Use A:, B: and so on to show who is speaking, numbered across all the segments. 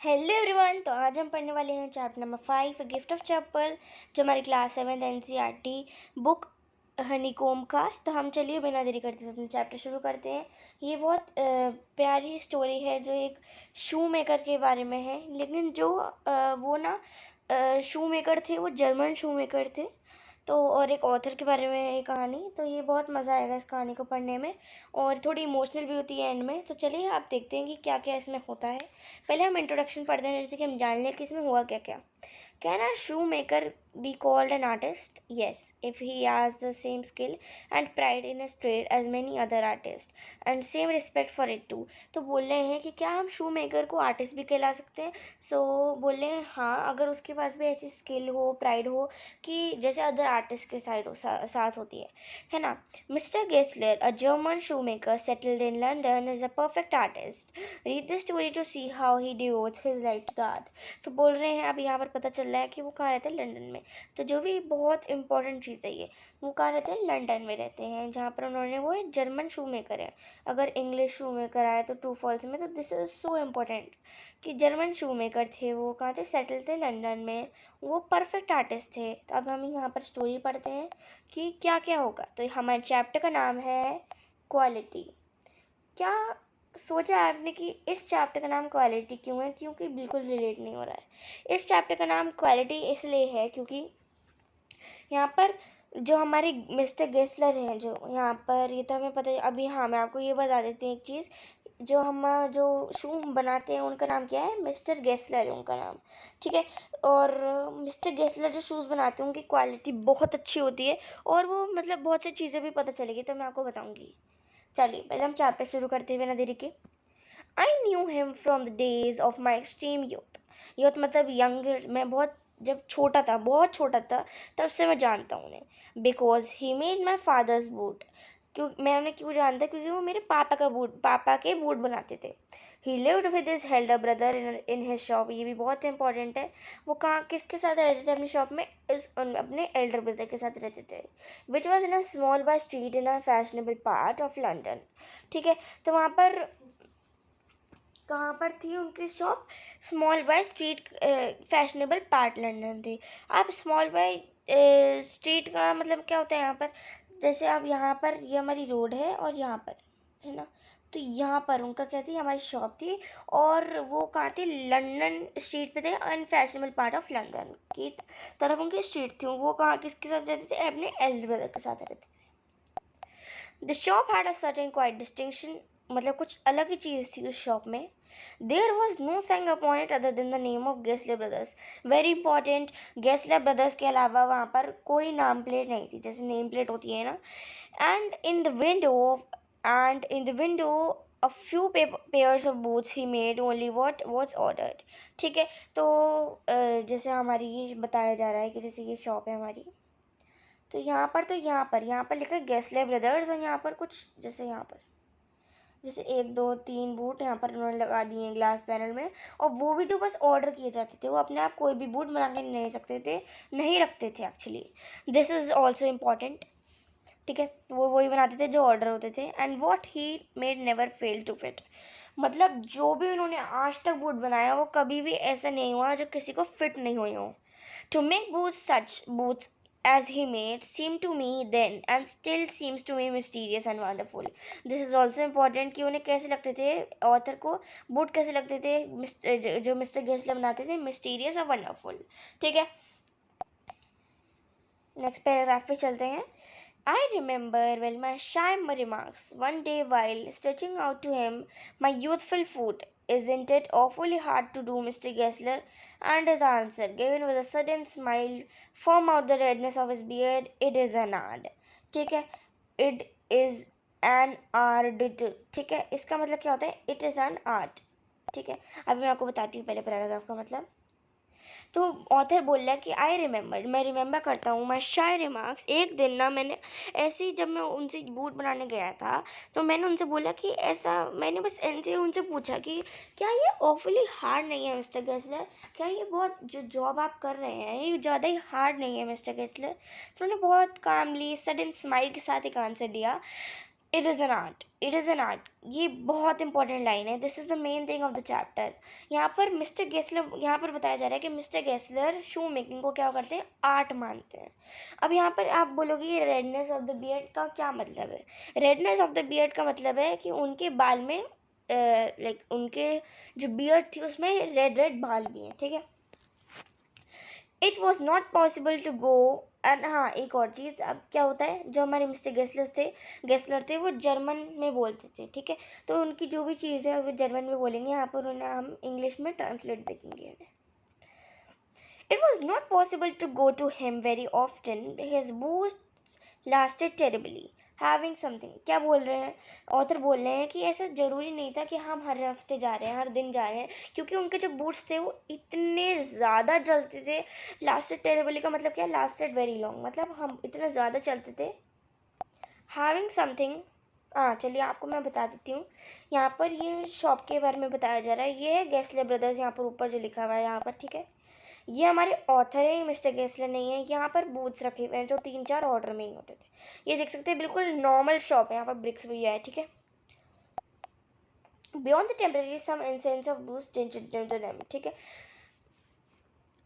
A: Hello everyone. तो आज हम पढ़ने वाले हैं chapter number 5 gift of chapel, जो हमारी क्लास 7 एनसीईआरटी बुक हनीकॉम का। तो हम चलिए बिना देरी करते हुए अपने चैप्टर शुरू करते हैं। ये बहुत प्यारी स्टोरी है जो एक शू मेकर के बारे में है, लेकिन जो वो ना शू मेकर थे, वो जर्मन शू मेकर थे। तो और एक ऑथर के बारे में ये कहानी, तो ये बहुत मज़ा आएगा इस कहानी को पढ़ने में, और थोड़ी इमोशनल भी होती है एंड में। तो चलिए आप देखते हैं कि क्या क्या इसमें होता है। पहले हम इंट्रोडक्शन पढ़ते हैं, जैसे कि हम जान लें कि इसमें हुआ क्या क्या। Can a shoemaker be called an artist? Yes, if he has the same skill and pride in his trade as many other artists and same respect for it too. तो बोल रहे हैं कि क्या हम शू मेकर को आर्टिस्ट भी कहला सकते हैं। बोल रहे हैं हाँ, अगर उसके पास भी ऐसी स्किल हो, प्राइड हो कि जैसे अदर आर्टिस्ट के साथ होती है ना। Mister Gessler, a German shoe maker settled in London, is a perfect artist. Read the story to see how he devotes his life to the art. तो बोल रहे हैं, अब यहाँ पर पता चल रहा है कि वो कहाँ रहते हैं, लंदन में। तो जो भी बहुत इंपॉर्टेंट चीज़ है ये, वो कहाँ रहते हैं, लंदन में रहते हैं, जहाँ पर उन्होंने, वो एक जर्मन शू मेकर है। अगर इंग्लिश शू मेकर आए तो ट्रू फॉल्स में, तो दिस इज सो इम्पोर्टेंट कि जर्मन शू मेकर थे, वो कहाँ थे, सेटल थे लंदन में, वो परफेक्ट आर्टिस्ट थे। तो अब हम यहाँ पर स्टोरी पढ़ते हैं कि क्या क्या होगा। तो हमारे चैप्टर का नाम है क्वालिटी। क्या सोचा आपने कि इस चैप्टर का नाम क्वालिटी क्यों है? क्योंकि बिल्कुल रिलेट नहीं हो रहा है। इस चैप्टर का नाम क्वालिटी इसलिए है क्योंकि यहाँ पर जो हमारे मिस्टर गेस्लर हैं, जो यहाँ पर, ये तो हमें पता है अभी। हाँ, मैं आपको ये बता देती हूँ एक चीज़। जो शू बनाते हैं उनका नाम क्या है, मिस्टर गेस्लर उनका नाम, ठीक है। और मिस्टर गेस्लर जो शूज़ बनाते हैं उनकी क्वालिटी बहुत अच्छी होती है, और वो मतलब बहुत सी चीज़ें भी पता चलेगी, तो मैं आपको बताऊँगी। चलिए पहले हम चैप्टर शुरू करते हुए ना देरी के। I knew him from the days of my extreme youth. Youth मतलब यंगर, मैं बहुत जब छोटा था, बहुत छोटा था, तब से मैं जानता हूँ उन्हें। Because he made my father's boot. मैं उन्हें क्यों जानता, क्योंकि वो मेरे पापा के बूट बनाते थे। He lived with his elder brother in his shop. ये भी बहुत इंपॉर्टेंट है। वो कहाँ किसके साथ रहते थे अपनी शॉप में, अपने एल्डर ब्रदर के साथ रहते थे। Which was in a small by street in a fashionable part of London, ठीक है। तो वहाँ पर कहाँ पर थी उनकी shop, small by street, fashionable part London थी। आप स्मॉल बाय स्ट्रीट का मतलब क्या होता है यहाँ पर, जैसे आप यहाँ पर, ये हमारी रोड है और यहाँ पर है ना, तो यहाँ पर उनका क्या थी, हमारी शॉप थी। और वो कहाँ थी, लंदन स्ट्रीट पे थे, अनफैशनेबल पार्ट ऑफ लंदन की तरफ उनकी स्ट्रीट थी। वो कहाँ किसके साथ रहते थे, अपने एल्डर ब्रदर के साथ रहते थे। The shop had a certain quite distinction, मतलब कुछ अलग ही चीज़ थी उस शॉप में। There was no sign upon it other than the name of Gessler brothers. Very important, Gessler brothers के अलावा वहाँ पर कोई नाम प्लेट नहीं थी, जैसे नेम प्लेट होती है ना। And in the window and in the window a few pairs of boots he made only what was ordered, ठीक है। तो जैसे हमारी ये बताया जा रहा है कि जैसे ये शॉप है हमारी, तो यहाँ पर लिखा है गेस्ले ब्रदर्स, और यहाँ पर कुछ जैसे यहाँ पर जैसे 1 2 3 बूट यहाँ पर उन्होंने लगा दिए हैं ग्लास पैनल में। और वो भी तो बस ऑर्डर किए जाते थे, वो अपने आप कोई भी बूट बना के नहीं सकते थे, नहीं रखते थे actually. This is also important, ठीक है। वो वही बनाते थे जो ऑर्डर होते थे। And what he made never fail to fit, मतलब जो भी उन्होंने आज तक बूट बनाया वो कभी भी ऐसा नहीं हुआ जो किसी को फिट नहीं हुई हो। To make boots as he made seemed to me then and still seems to me mysterious and wonderful. This is also important कि उन्हें कैसे लगते थे, ऑथर को बूट कैसे लगते थे, जो मिस्टर गेस्लर बनाते थे, मिस्टीरियस और वंडरफुल, ठीक है। नेक्स्ट पैराग्राफ पे चलते हैं। I remember well my shy remarks one day while stretching out to him my youthful foot. Isn't it awfully hard to do, Mr. Gessler? And his answer, given with a sudden smile from out the redness of his beard, it is an art. ठीक है, it is an art, ठीक है। इसका मतलब क्या होता है, it is an art, ठीक है। अभी मैं आपको बताती हूँ पहले पैराग्राफ का मतलब। तो ऑथर बोल रहा है कि आई रिमेंबर, मैं रिमेंबर करता हूँ, माई शाय रिमार्क्स, एक दिन ना मैंने ऐसे ही, जब मैं उनसे बूट बनाने गया था, तो मैंने उनसे बोला कि ऐसा, मैंने बस ऐसे उनसे पूछा कि क्या ये ऑफुली हार्ड नहीं है मिस्टर गेस्लर, क्या ये बहुत, जो जॉब आप कर रहे हैं ये ज़्यादा ही हार्ड नहीं है मिस्टर गेस्लर। तो उन्होंने बहुत कामली सडन स्माइल के साथ एक आंसर दिया, it is an art, it is an art, ये बहुत इंपॉर्टेंट लाइन है, this is the main thing of the chapter. यहाँ पर मिस्टर गेस्लर, यहाँ पर बताया जा रहा है कि मिस्टर गेस्लर शू मेकिंग को क्या करते हैं, आर्ट मानते हैं। अब यहाँ पर आप बोलोगे कि रेडनेस ऑफ द बियर्ड का क्या मतलब है। रेडनेस ऑफ द बियर्ड का मतलब है कि उनके बाल में लाइक उनके जो बियर्ड थी उसमें रेड रेड बाल भी हैं, ठीक है। It was not possible to go, and हाँ एक और चीज़, अब क्या होता है, जो हमारे मिस्टर गेस्लर थे वो जर्मन में बोलते थे, ठीक है। तो उनकी जो भी चीज़ है वो जर्मन में बोलेंगे, यहाँ पर उन्हें हम इंग्लिश में ट्रांसलेट देखेंगे उन्हें। It was not possible to go to him very often. His boosts lasted terribly. Having something, क्या बोल रहे हैं, ऑथर बोल रहे हैं कि ऐसा ज़रूरी नहीं था कि हम हर हफ्ते जा रहे हैं, हर दिन जा रहे हैं, क्योंकि उनके जो बूट्स थे वो इतने ज़्यादा चलते थे। लास्टेड टेरेबली का मतलब क्या, लास्टेड वेरी लॉन्ग, मतलब हम इतने ज़्यादा चलते थे। हैविंग समथिंग, हाँ चलिए आपको मैं बता देती हूँ। यहाँ पर ये शॉप के बारे में बताया जा रहा है, ये है गेस्ले ब्रदर्स, यहाँ पर ऊपर जो लिखा हुआ है यहाँ पर, ठीक है। ये हमारे ऑथर है, मिस्टर गेस्लर नहीं है। यहाँ पर बूथ्स रखे हुए हैं जो 3-4 ऑर्डर में ही होते थे, ये देख सकते हैं, बिल्कुल नॉर्मल शॉप है, यहाँ पर ब्रिक्स भी है, ठीक है। Beyond the temporary some incense of boost them, ठीक है।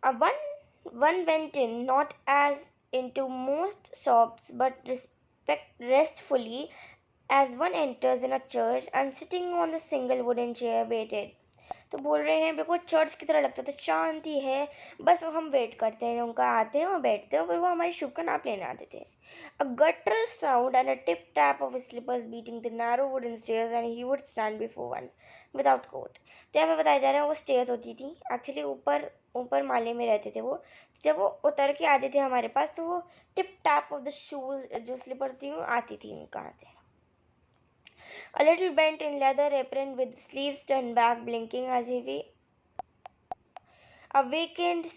A: One went in, not as into most shops, but restfully as one enters in a church, and sitting on the single wooden chair waited. तो बोल रहे हैं बिल्कुल church की तरह लगता था, शांति है, बस हम वेट करते हैं, उनका आते हैं और बैठते हैं, फिर वो हमारी शुभ का नाप लेने आते थे। A guttural sound and a tip tap of his slippers beating the narrow wooden stairs, and he would stand before one without coat. तो यहाँ पे बताया जा रहा है वो स्टेयर्स होती थी, एक्चुअली ऊपर ऊपर माले में रहते थे वो। जब वो उतर के आते थे हमारे पास, तो वो tip tap of the shoes, जो स्लीपर्स थी वो आती थी उनका आते। A little bent in leather apron with sleeves turned back, blinking as if he awakened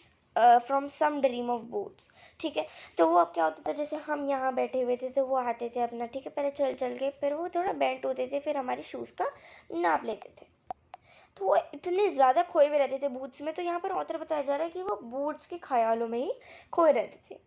A: from some dream of boots, ठीक है। तो वो अब क्या होता था, जैसे हम यहाँ बैठे हुए थे तो वो आते थे अपना, ठीक है, पहले चल चल के, फिर वो थोड़ा बेंट होते थे, फिर हमारे शूज़ का नाप लेते थे। तो वो इतने ज़्यादा खोए हुए रहते थे बूट्स में, तो यहाँ पर ऑथर बताया जा रहा है कि वो बूट्स के ख्यालों में ही खोए रहते थे।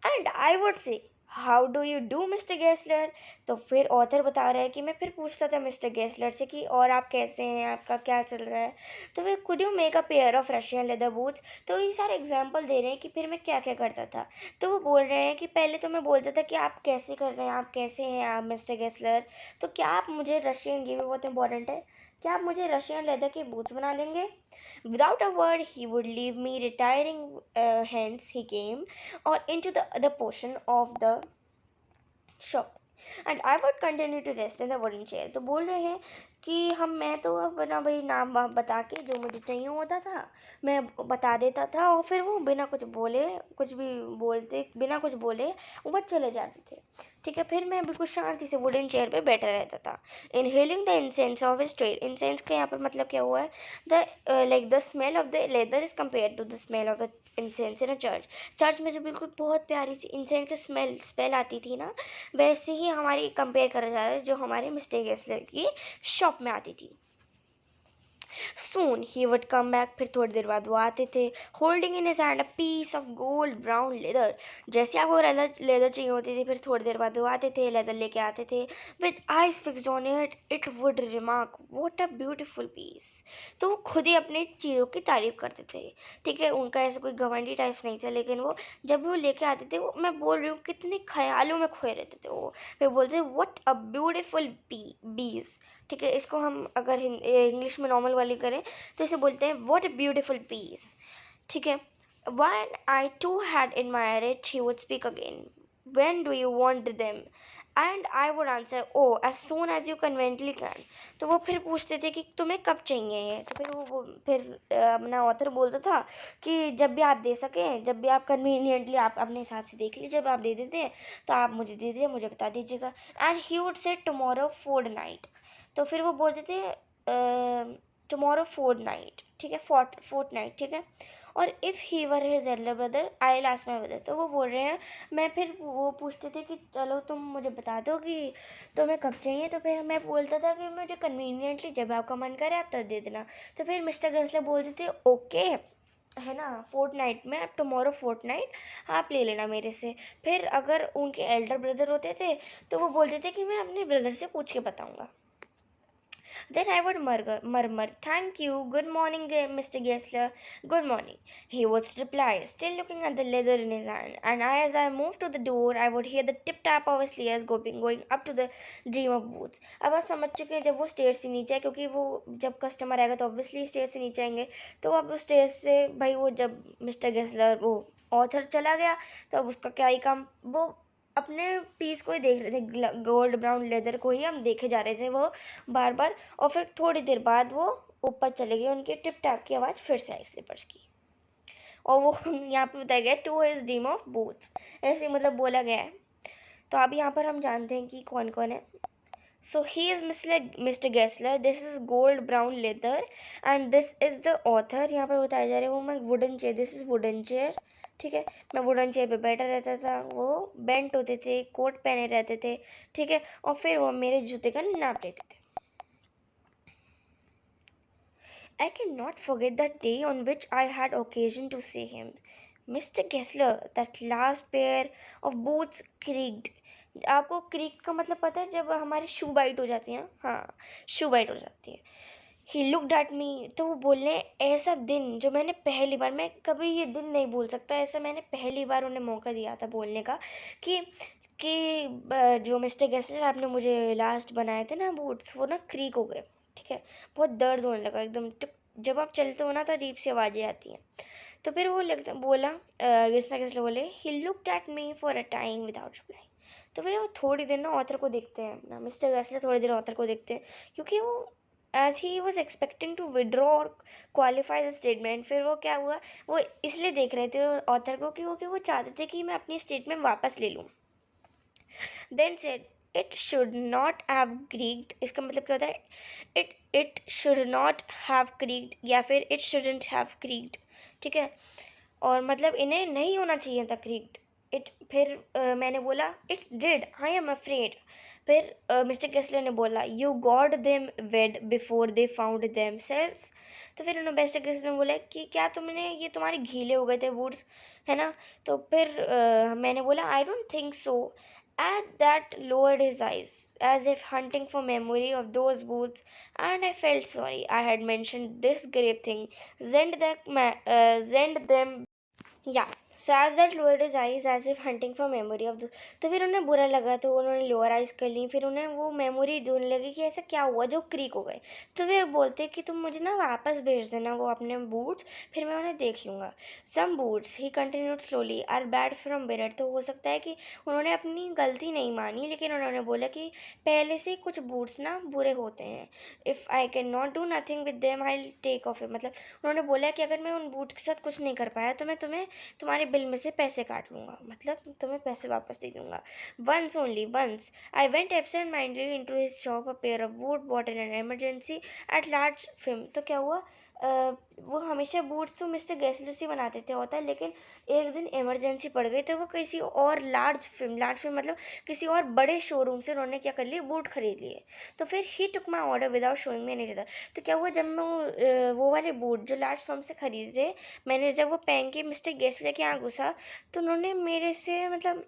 A: And I would say, how do you do mister Gessler. तो फिर ऑथर बता रहा है कि मैं फिर पूछता था मिस्टर गेस्लर से कि और आप कैसे हैं, आपका क्या चल रहा है। तो फिर could you make a pair of Russian leather boots. तो ये सारे एग्जाम्पल दे रहे हैं कि फिर मैं क्या क्या करता था। तो वो बोल रहे हैं कि पहले तो मैं बोलता था कि आप कैसे कर रहे हैं, आप कैसे हैं आप मिस्टर गेस्लर, तो क्या आप मुझे रशियन, ये भी बहुत इंपॉर्टेंट है, क्या आप मुझे रशियन लेदर के बूट्स बना देंगे। Without a word, he would leave me, retiring hence he came or into the other portion of the shop, and I would continue to rest in the wooden chair. तो बोल रहे हैं कि मैं तो अपना भाई नाम वाम बता के जो मुझे चाहिए होता था मैं बता देता था, और फिर वो बिना कुछ बोले, कुछ भी बोलते बिना कुछ बोले वो चले जाते थे, ठीक है। फिर मैं बिल्कुल शांति से वुडन चेयर पे बैठा रहता था। Inhaling the incense of his trade, incense का यहाँ पर मतलब क्या हुआ है, the like the smell of the leather is compare to the smell of the incense in a church में जो बिल्कुल बहुत प्यारी सी इंसेंस की स्मेल आती थी ना, वैसे ही हमारी कंपेयर करा जा रहा है जो हमारे मिस्टर गेस्लर की शॉप में आती थी। Soon he would come back, फिर थोड़ी देर बाद वो आते थे, holding in his hand a piece of gold brown leather, जैसे आपको लेदर चाहिए होती थी, फिर थोड़ी देर बाद वो आते थे, लेदर लेके आते थे, with eyes fixed on it, it would remark, what a beautiful piece। तो वो खुद ही अपनी चीज़ों की तारीफ करते थे, ठीक है। उनका ऐसा कोई घमंडी टाइप्स नहीं था, लेकिन वो जब वो लेके आते थे, वो मैं बोल रही हूँ कितने ख्यालों में खोए रहते थे वो, फिर बोलते what a beautiful piece, ठीक है। इसको हम अगर इंग्लिश में नॉर्मल वाली करें तो इसे बोलते हैं व्हाट अ ब्यूटीफुल पीस, ठीक है। When I to had admired it, he would speak again, when do you want them, and I would answer, oh, as soon as you conveniently can। तो वो फिर पूछते थे कि तुम्हें कब चाहिए ये, तो फिर वो फिर अपना ऑथर बोलता था कि जब भी आप दे सकें, जब भी आप कन्वीनियंटली आप अपने हिसाब से देख लीजिए, जब आप दे देते हैं तो आप मुझे दे दीजिए, मुझे बता दीजिएगा। And he would say tomorrow fortnight, तो फिर वो बोलते थे टुमारो fortnight, ठीक है, fortnight, ठीक है। और if he were his elder brother I last my brother, तो वो बोल रहे हैं मैं फिर वो पूछते थे कि चलो तुम मुझे बता दो कि तुम्हें कब चाहिए, तो फिर मैं बोलता था कि मुझे कन्वीनियंटली जब आपका मन करे आप तब दे देना। तो फिर मिस्टर गेस्लर बोलते थे ओके, है ना, फोर्टनाइट में, अब टुमारो फोर्टनाइट आप ले लेना मेरे से। फिर अगर उनके एल्डर ब्रदर होते थे तो वो बोलते थे कि मैं अपने ब्रदर से पूछ के बताऊंगा। Then I would murmur, "Thank you. Good morning, Mr. Gessler. Good morning." He would reply, still looking at the leather in his hand. And as I moved to the door, I would hear the tip tap of his stairs going up to the dream of boots. अब आप समझ चुके हैं जब वो stair से नीचे आए, क्योंकि वो जब कस्टमर आएगा तो ऑब्वियसली स्टेयर से नीचे आएंगे। तो अब उस स्टेयर से भाई वो जब मिस्टर गेस्लर वो ऑथर चला गया तो अब उसका क्या ही काम, वो अपने पीस को ही देख रहे थे, गोल्ड ब्राउन लेदर को ही हम देखे जा रहे थे वो बार बार। और फिर थोड़ी देर बाद वो ऊपर चले गए, उनके टिप टैप की आवाज़ फिर से आई स्लीपर्स की। और वो यहाँ पे बताया गया to his dream of boots, ऐसे मतलब बोला गया है। तो अब यहाँ पर हम जानते हैं कि कौन कौन है। So he is mister Gessler, this is gold brown leather and this is the author. यहाँ पर बताया जा रहा है वो मैं wooden chair, this is wooden chair, ठीक है। मैं वुडन चेयर पे बैठा रहता था, वो बेंट होते थे, कोट पहने रहते थे, ठीक है। और फिर वो मेरे जूते का नाप लेते थे। I cannot forget that day on which I had occasion to see him. Mr. Kessler, that last pair of boots creaked. आपको क्रीक का मतलब पता है, जब हमारी शू बाइट हो जाती है ना, हाँ शू बाइट हो जाती है। ही लुक्ड एट मी, तो वो बोलने, ऐसा दिन जो मैंने पहली बार, मैं कभी ये दिन नहीं भूल सकता, ऐसा मैंने पहली बार उन्हें मौका दिया था बोलने का कि जो मिस्टर गेस्लर आपने मुझे लास्ट बनाए थे ना बूट्स, वो ना क्रीक हो गए, ठीक है। बहुत दर्द होने लगा एकदम, जब आप चलते हो ना तो अजीब सी आवाज़ें आती हैं। तो फिर वो लगता बोला, गेस्लर बोले, he looked at me for a time without reply. तो फिर वो थोड़ी देर ना ऑथर को देखते हैं अपना, मिस्टर गेस्लर थोड़ी देर ऑथर को देखते हैं, क्योंकि वो as he was expecting to withdraw or qualify the statement. फिर वो क्या हुआ, वो इसलिए देख रहे थे ऑथर को कि वो चाहते थे कि मैं अपनी स्टेटमेंट वापस ले लूँ। Then said, it should not have creaked, इसका मतलब क्या होता है, it should not have creaked या फिर इट शुडंट हैव क्रीक्ड, ठीक है। और मतलब इन्हें नहीं होना चाहिए था क्रीक्ड। इट फिर मैंने बोला, it did, I am afraid. फिर मिस्टर केसलर ने बोला, you got them wet before they found themselves. तो फिर उन्होंने मिस्टर केसलर ने बोला कि क्या तुमने, ये तुम्हारे गीले हो गए थे बूट्स, है ना। तो फिर मैंने बोला, I don't think so. At that lowered his eyes, as if hunting for memory of those boots, and I felt sorry I had mentioned this grave thing. Send them, yeah. So as that lowered his eyes, as if hunting for memory of the, तो फिर उन्हें बुरा लगा, तो उन्होंने lower eyes कर ली। फिर उन्हें वो मेमोरी ढूंढने लगी कि ऐसा क्या हुआ जो क्रीक हो गए। तो वे बोलते कि तुम मुझे ना वापस भेज देना वो अपने बूट्स, फिर मैं उन्हें देख लूँगा। Some boots, he continued slowly, are bad from birth. तो हो सकता है कि उन्होंने अपनी गलती नहीं मानी, लेकिन उन्होंने बोला कि पहले से कुछ बूट्स ना बुरे होते हैं। If I can not do nothing with them I take off it, मतलब उन्होंने बोला कि अगर मैं उन बूट के साथ कुछ नहीं कर पाया तो मैं तुम्हें तुम्हारे बिल में से पैसे काट लूँगा, मतलब तुम्हें पैसे वापस दे दूँगा। Once only once I went absent mindedly into his shop, a pair of boot bought in an emergency at large film. तो क्या हुआ, वो हमेशा बूट्स तो मिस्टर गेस्लर से बनाते थे होता है, लेकिन एक दिन इमरजेंसी पड़ गई तो वो किसी और लार्ज फिल्म मतलब किसी और बड़े शोरूम से उन्होंने क्या कर लिए, बूट खरीद लिए। तो फिर he took my order without showing me any other. तो क्या हुआ, जब मैं वो वाले बूट जो लार्ज फर्म से खरीदे, मैंने जब वो पहन के मिस्टर गेस्लर के यहाँ घुसा तो उन्होंने मेरे से, मतलब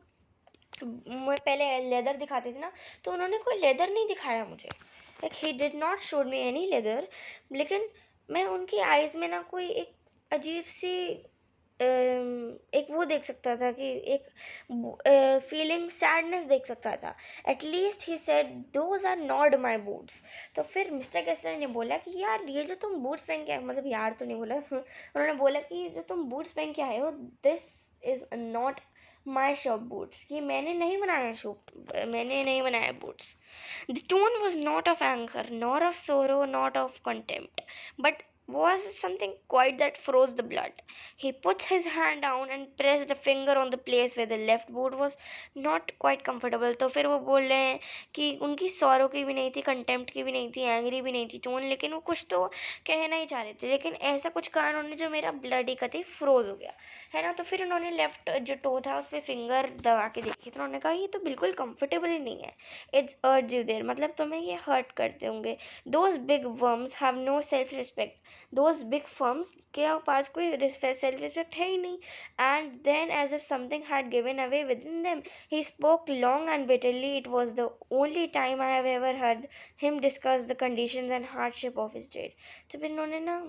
A: मैं पहले लेदर दिखाते थे ना, तो उन्होंने कोई लेदर नहीं दिखाया मुझे, like he did not show me any leather. लेकिन मैं उनकी आइज़ में ना कोई एक अजीब सी एक वो देख सकता था कि एक फीलिंग सैडनेस देख सकता था। At least he said, those are not my boots. तो फिर मिस्टर गेस्लर ने बोला कि यार ये जो तुम बूट्स पहन के आए, मतलब यार तो नहीं बोला उन्होंने बोला कि जो तुम बूट्स पहन के आए हो, this is not my shop boots, कि मैंने नहीं बनाया boots. The tone was not of anger nor of सोरो not of contempt, but was something quite that froze the blood. He put his hand down and pressed a finger on the place where the left boot was not quite comfortable. तो फिर वो बोल रहे हैं कि उनकी sorrow की भी नहीं थी, कंटेम्प्ट की भी नहीं थी, एंग्री भी नहीं थी टोन, लेकिन वो कुछ तो कहना ही चाह रहे थे, लेकिन ऐसा कुछ कहा उन्होंने जो मेरा ब्लड ही कति फ्रोज हो गया, है ना। तो फिर उन्होंने लेफ्ट जो टो था उस पर फिंगर दबा के देखी, तो उन्होंने कहा ये तो बिल्कुल कंफर्टेबल ही नहीं है। इट्स अर्ज यू देयर, मतलब तुम्हें ये हर्ट करते होंगे। Those big worms have no self respect, those big firms के पास कोई सेल्फ रिस्पेक्ट है ही नहीं. And then as if something had given away within them he spoke long and bitterly. It was the only time I have ever heard him discuss the conditions and hardship of his date. तो फिर उन्होंने ना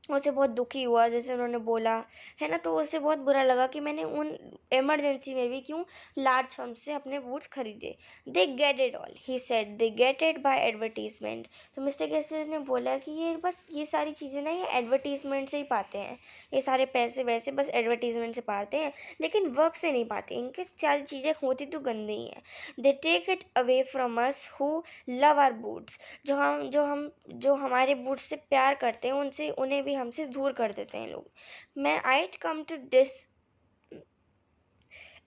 A: उसे बहुत दुखी हुआ जैसे उन्होंने बोला है ना. तो उसे बहुत बुरा लगा कि मैंने उन इमरजेंसी में भी क्यों लार्ज फर्म से अपने बूट्स खरीदे. They get it all he said, they get it by advertisement. तो मिस्टर गेस्टर ने बोला कि ये बस ये सारी चीज़ें ना ये एडवर्टीजमेंट से ही पाते हैं. ये सारे पैसे वैसे बस एडवर्टीजमेंट से पाते हैं लेकिन वर्क से नहीं पाते. इनकी सारी चीज़ें होती तो गंदी ही हैं. They take it away from us who love our boots. जो हमारे बूट्स से प्यार करते हैं उनसे उन्हें भी हमसे दूर कर देते हैं लोग. मैं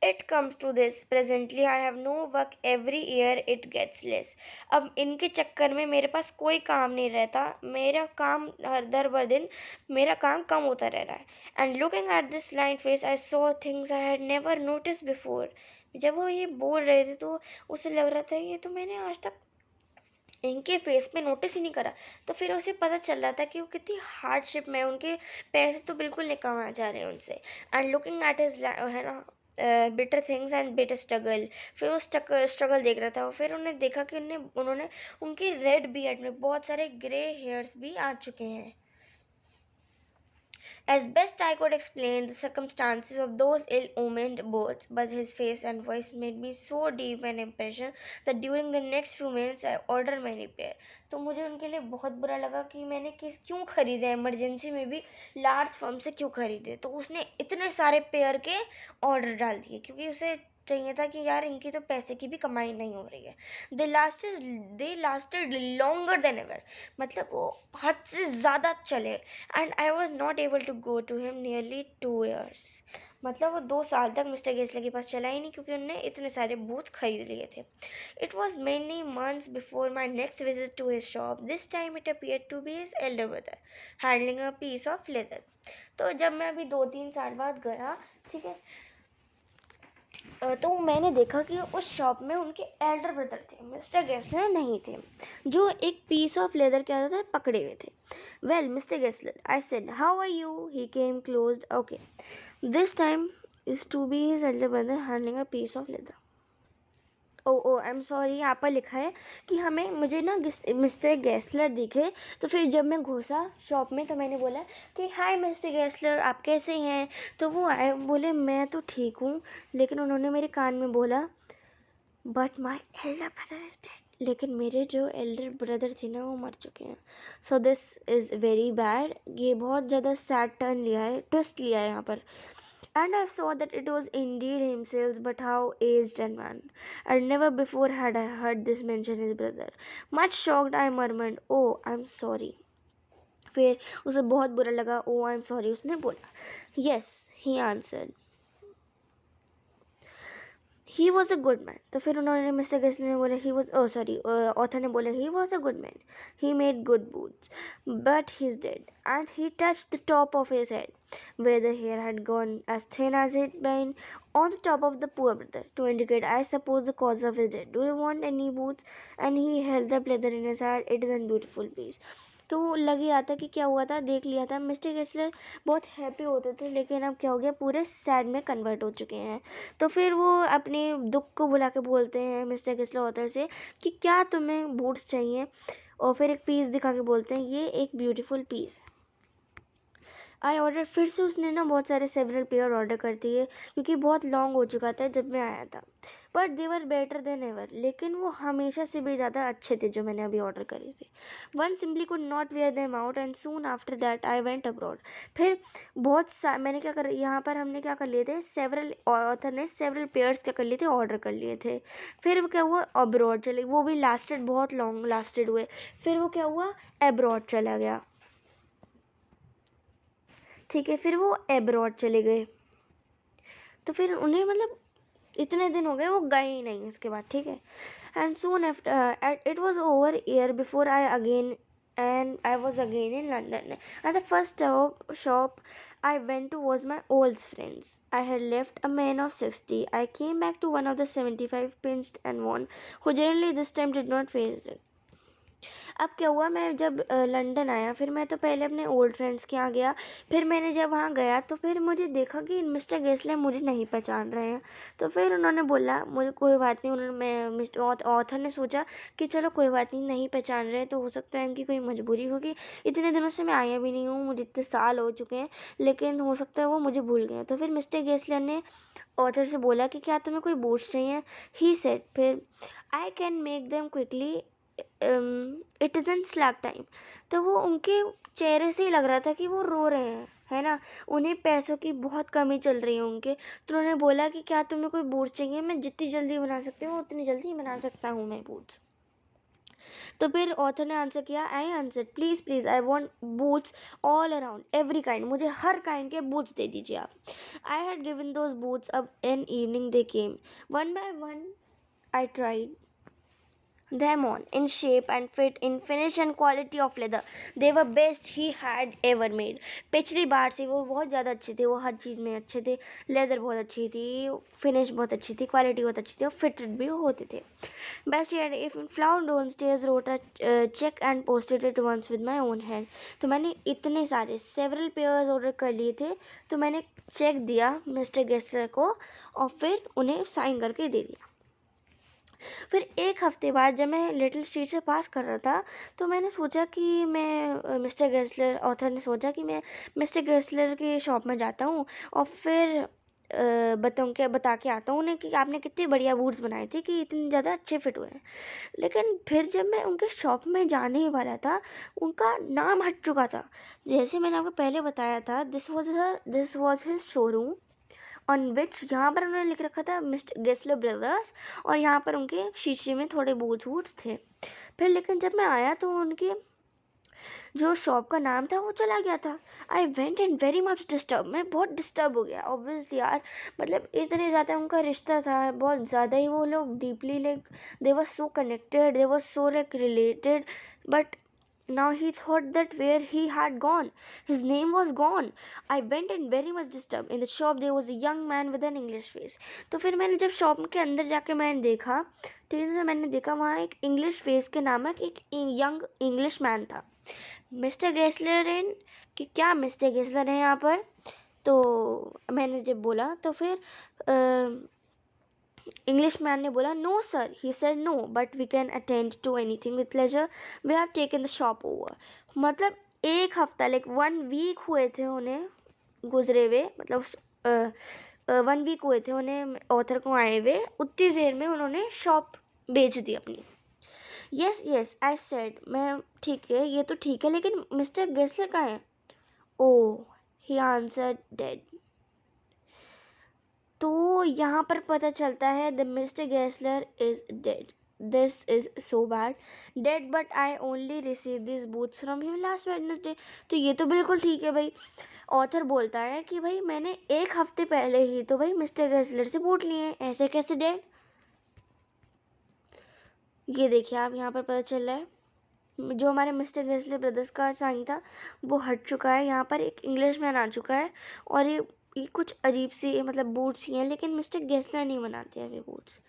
A: it comes to this presently I have no work, every year it gets less. अब इनके चक्कर में मेरे पास कोई काम नहीं रहता. मेरा काम हर दर बर दिन मेरा काम कम होता रह रहा है. And looking at this line face I saw things I had never notice before. जब वो ये बोल रहे थे तो उसे लग रहा था ये तो मैंने आज तक इनके फेस पे नोटिस ही नहीं करा. तो फिर उसे पता चल रहा था कि वो कितनी हार्डशिप में, उनके पैसे तो बिल्कुल नहीं कमा जा रहे हैं उनसे. एंड लुकिंग एट हिज है ना bitter things and bitter struggle. फिर वो स्ट्रगल देख रहा था. फिर उन्हें देखा कि उन्होंने उनकी रेड बियर्ड में बहुत सारे ग्रे हेयर्स भी आ चुके हैं. As best I could explain the circumstances of those ill-omened boats, but his face and voice made me so deep an impression that during the next few minutes I ordered my repair. तो मुझे उनके लिए बहुत बुरा लगा कि मैंने क्यों खरीदे, इमरजेंसी में भी लार्ज फर्म से क्यों खरीदे. तो उसने इतने सारे पेयर के ऑर्डर डाल दिए क्योंकि उसे चाहिए था कि यार इनकी तो पैसे की भी कमाई नहीं हो रही है. They lasted longer than ever. मतलब वो हद से ज़्यादा चले. And I was not able to go to him nearly 2 years. मतलब वो 2 साल तक मिस्टर गेस्ले के पास चला ही नहीं क्योंकि उन्होंने इतने सारे बूट्स खरीद लिए थे. It was many months before my next visit to his shop. This time it appeared to be his elder brother handling a piece of leather. तो जब मैं अभी 2-3 साल बाद गया, ठीक है, तो मैंने देखा कि उस शॉप में उनके एल्डर ब्रदर थे, मिस्टर गेस्लर नहीं थे, जो एक पीस ऑफ लेदर क्या होता है पकड़े हुए थे. Well Mister Gessler, I said, how are you. He came close. Okay, this time is to be his elder brother handling a piece of leather. Oh I am sorry, यहाँ पर लिखा है कि मुझे ना मिस्टर गेस्लर दिखे. तो फिर जब मैं घुसा शॉप में तो मैंने बोला कि हाय मिस्टर गेस्लर, आप कैसे हैं. तो वो आए, बोले मैं तो ठीक हूँ. लेकिन उन्होंने मेरे कान में बोला but my elder brother is dead. लेकिन मेरे जो एल्डर ब्रदर थे ना वो मर चुके हैं. सो दिस इज़ वेरी बैड. ये बहुत ज़्यादा सैड टर्न लिया है, ट्विस्ट लिया है यहाँ पर. And I saw that it was indeed himself, but how aged and wan. And never before had I heard this mention his brother. Much shocked, I murmured, "Oh, I'm sorry." फिर उसे बहुत बुरा लगा. "Oh, I'm sorry," उसने बोला. "Yes," he answered. He was a good man. तो फिर उन्होंने मिस्टर गेस्लर ने बोला ऑथर ने बोला he was a good man. He made good boots but he is dead. And he touch the top of his head where the hair had gone as thin as it been on the top of the poor brother to indicate, I suppose, the cause of his death. Do you want any boots? And he held the leather in his hand. It is a beautiful piece. तो लग ही रहा था कि क्या हुआ था, देख लिया था. मिस्टर गेस्लर बहुत हैप्पी होते थे लेकिन अब क्या हो गया, पूरे सैड में कन्वर्ट हो चुके हैं. तो फिर वो अपने दुख को बुला के बोलते हैं मिस्टर गेस्लर ऑथर से कि क्या तुम्हें बूट्स चाहिए. और फिर एक पीस दिखा के बोलते हैं ये एक ब्यूटीफुल पीस. I order. फिर से उसने ना बहुत सारे सेवरल पेयर ऑर्डर कर दिए क्योंकि बहुत लॉन्ग हो चुका था जब मैं आया था. But they were better than ever. लेकिन वो हमेशा से भी ज़्यादा अच्छे थे जो मैंने अभी ऑर्डर करे थे. One simply could not wear them out and soon after that I went abroad. फिर मैंने क्या कर, यहाँ पर हमने क्या कर लिए थे, सेवरल ऑथर ने सेवरल पेयर्स क्या कर लिए थे, ऑर्डर कर लिए थे. फिर वो क्या हुआ, अब्रॉड चले. वो भी लास्टेड, बहुत लॉन्ग लास्टेड हुए. फिर वो क्या हुआ, अब्रॉड चला गया. ठीक है, फिर वो अब्रॉड चले गए. तो फिर उन्हें मतलब इतने दिन हो गए वो गए ही नहीं इसके बाद. ठीक है. And soon after it was over year before I was again in London. And the first shop I went to was my old friend's. I had left a man of 60. I came back to one of the 75, pinched and worn, who generally this time did not face it. अब क्या हुआ, मैं जब London आया, फिर मैं तो पहले अपने ओल्ड फ्रेंड्स के यहाँ गया। फिर मैंने जब वहाँ गया तो फिर मुझे देखा कि मिस्टर गेस्ले मुझे नहीं पहचान रहे हैं। तो फिर उन्होंने बोला मुझे कोई बात नहीं, उन्होंने मैं मिस्टर ऑथर ने सोचा कि चलो कोई बात नहीं, नहीं पहचान रहे तो हो सकता है इनकी कोई मजबूरी होगी। इतने दिनों से मैं आया भी नहीं हूँ, मुझे इतने साल हो चुके हैं, लेकिन हो सकता है वो मुझे भूल गए। तो फिर मिस्टर गेस्ले ने ऑथर से बोला कि क्या तुम्हें कोई बूट्स चाहिए। ही सेड फिर I can make them quickly, it is in slack time. तो वो उनके चेहरे से ही लग रहा था कि वो रो रहे हैं, है ना, उन्हें पैसों की बहुत कमी चल रही है उनके। तो उन्होंने बोला कि क्या तुम्हें कोई बूट्स चाहिए, मैं जितनी जल्दी बना सकती हूँ उतनी जल्दी बना सकता हूँ मैं बूट्स। तो फिर ऑथर ने आंसर किया, I answer please please I want boots all around every kind, मुझे हर काइंड के बूट्स दे दीजिए आप। I had given those boots अब in evening they came one by one, I tried them on in shape and fit, in finish and quality of leather. They were best he had ever made. पिछली बार से वो बहुत ज़्यादा अच्छे थे, वो हर चीज़ में अच्छे थे। लेदर बहुत अच्छी थी, फिनिश बहुत अच्छी थी, क्वालिटी बहुत अच्छी थी और फिटेड भी होते थे। Best he had if found downstairs, wrote a check and posted it once with my own hand. तो मैंने इतने सारे सेवरल पेयर्स ऑर्डर कर लिए थे, तो मैंने चेक दिया मिस्टर गेस्टर को और फिर उन्हें साइन करके दे दिया। फिर एक हफ्ते बाद जब मैं लिटिल स्ट्रीट से पास कर रहा था, तो मैंने सोचा कि मैं मिस्टर गेस्लर ऑथर ने सोचा कि मैं मिस्टर गेस्लर की शॉप में जाता हूँ और फिर बता के आता हूँ उन्हें कि आपने कितनी बढ़िया बूट्स बनाए थे कि इतने ज़्यादा अच्छे फिट हुए हैं। लेकिन फिर जब मैं उनके शॉप में जाने ही वाला था, उनका नाम हट चुका था। जैसे मैंने आपको पहले बताया था, this was his showroom on which, यहाँ पर उन्होंने लिख रखा था मिस्टर गेस्लर ब्रदर्स, और यहाँ पर उनके शीशे में थोड़े बूट्स वूट्स थे। फिर लेकिन जब मैं आया तो उनके जो शॉप का नाम था वो चला गया था। I went and very much disturb, मैं बहुत डिस्टर्ब हो गया ऑब्वियसली यार, मतलब इतने ज़्यादा उनका रिश्ता था, बहुत ज़्यादा ही वो लोग deeply like they were so connected, they were so like related, but now he thought that where he had gone, his name was gone. I went in very much disturbed. In the shop there was a young man with an English face. तो फिर मैंने जब shop के अंदर जाके मैंने देखा, ठीक है, मैंने देखा वहाँ एक इंग्लिश फेस के नामक एक यंग इंग्लिश मैन था। मिस्टर गेस्लर इन, कि क्या मिस्टर गेस्लर है यहाँ पर? तो मैंने जब बोला तो फिर इंग्लिश मैन ने बोला, no sir, he said no, but we can attend to anything with pleasure, we have taken the shop over. मतलब एक हफ्ता लाइक 1 वीक हुए थे उन्हें गुजरे हुए, मतलब 1 वीक हुए थे उन्हें ऑथर को आए हुए, उतनी देर में उन्होंने शॉप बेच दी अपनी। यस यस आई सेड, मैं ठीक है, ये तो ठीक है, लेकिन मिस्टर गेस्लर कहाँ है? ओह, ही आंसर्ड, डेड। तो यहाँ पर पता चलता है the mister Gessler is dead. This is so bad, dead but I only receive this boots from him last Wednesday. तो ये तो बिल्कुल ठीक है भाई। ऑथर बोलता है कि भाई मैंने एक हफ्ते पहले ही तो भाई मिस्टर गेस्लर से बूट लिए हैं, ऐसे कैसे डेड? ये देखिए आप, यहाँ पर पता चल रहा है जो हमारे मिस्टर गेस्लर ब्रदर्स का साइन था वो हट चुका है, यहाँ पर एक इंग्लिश मैन आ चुका है, और ये कुछ अजीब सी मतलब बूट्स ही हैं, लेकिन मिस्टर गेस्लर नहीं बनाते हैं ये boots.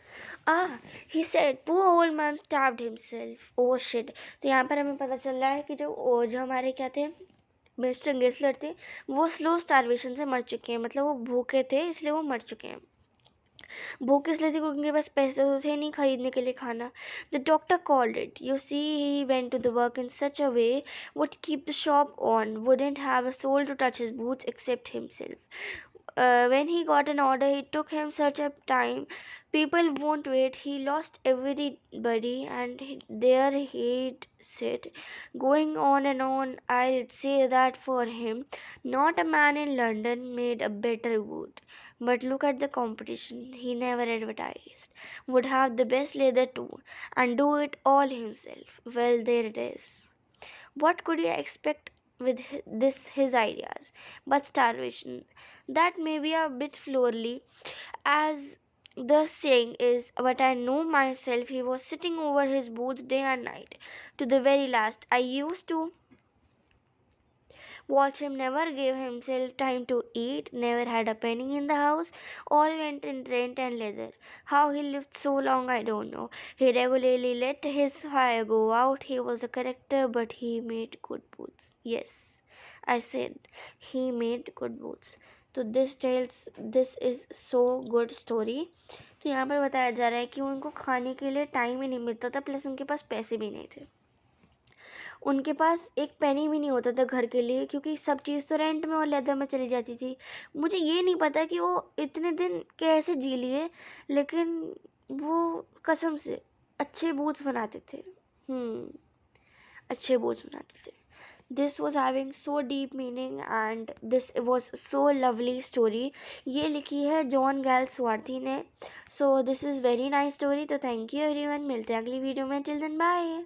A: He said poor old man starved himself, oh shit. तो यहाँ पर हमें पता चल रहा है कि जो हमारे क्या थे, मिस्टर गेस्लर थे, वो स्लो स्टारवेशन से मर चुके हैं, मतलब वो भूखे थे इसलिए वो मर चुके हैं। भूख इसलिए थी क्योंकि उनके पास पैसे तो थे नहीं खरीदने के लिए खाना। The doctor called it, you see he went to the work in such a way would keep the shop on, wouldn't have a soul to touch his boots except himself. When he got an order, it took him such a time. People won't wait. He lost everybody, and there he'd sit, going on and on. I'll say that for him. Not a man in London made a better boot. But look at the competition. He never advertised. Would have the best leather too, and do it all himself. Well, there it is. What could you expect with his ideas but starvation? That may be a bit flowery, as the saying is, but I know myself he was sitting over his boots day and night to the very last. I used to Watch him, never gave himself time to eat, never had a penny in the house, all went in rent and leather. How he lived so long, I don't know. He regularly let his fire go out. He was a character, but he made good boots. Yes, I said he made good boots. तो this is so good story. तो यहाँ पर बताया जा रहा है कि उनको खाने के लिए टाइम ही नहीं मिलता था, प्लस उनके पास पैसे भी नहीं थे. उनके पास एक पेनी भी नहीं होता था घर के लिए, क्योंकि सब चीज़ तो रेंट में और लेदर में चली जाती थी. मुझे ये नहीं पता कि वो इतने दिन कैसे जी लिए, लेकिन वो कसम से अच्छे बूट्स बनाते थे. अच्छे बूट्स बनाते थे. This was having so deep meaning and this was so lovely story. ये लिखी है John Galsworthy. So this is very nice story. तो थैंक यू एवरीवन. मिलते हैं अगली वीडियो में. Till then bye.